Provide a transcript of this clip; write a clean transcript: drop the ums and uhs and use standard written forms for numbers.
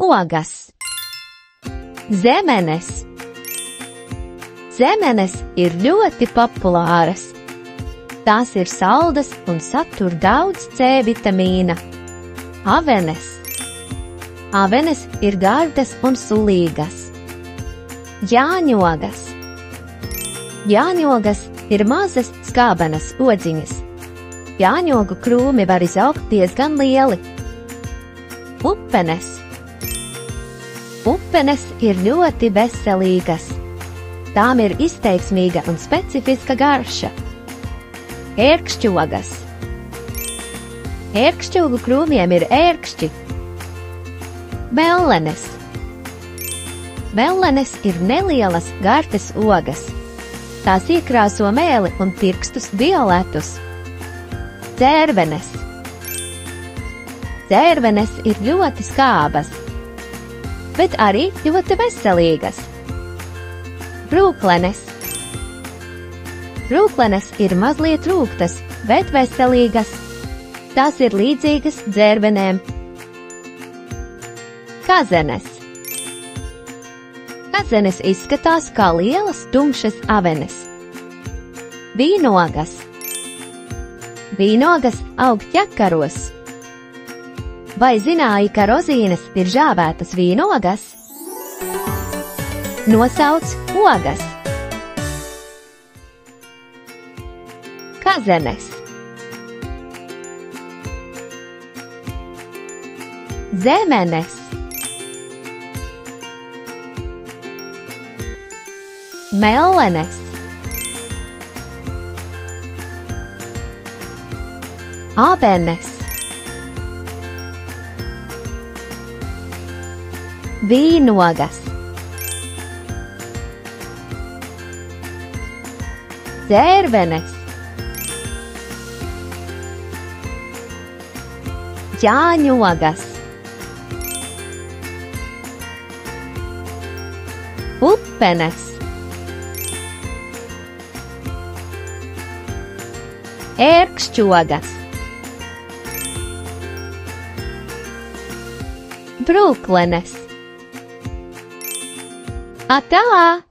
Ogas. Zemenes. Zemenes ir ļoti populāras. Tās ir saldas un satur daudz C vitamīna. Avenes. Avenes ir gardas un sulīgas. Jāņogas. Jāņogas ir mazas skābenas odziņas. Jāņogu krūmi var izaugt diezgan lieli. Pupenes. Pupenes ir ļoti veselīgas. Tām ir izteiksmīga un specifiska garša. Ērkšķogas. Ērkšķogu krūmiem ir ērkšķi. Mellenes. Mellenes ir nelielas gartas ogas. Tās iekrāso mēli un pirkstus violetus. Dzērvenes. Dzērvenes ir ļoti skābas, bet arī ļoti veselīgas. Brūklenes. Brūklenes ir mazliet rūgtas, bet veselīgas. Tās ir līdzīgas dzērvenēm. Kazenes. Kazenes izskatās kā lielas tumšas avenes. Vīnogas. Vīnogas aug ķekaros. Vai zināji, ka rozīnes ir žāvētas vīnogas? Nosauc ogas. Kazenes. Zemenes. Mellenes. Avenes. Vīnogas. Dzērvenes. Jāņogas. Pupenes. Ērkšķogas. Brūklenes. Atā!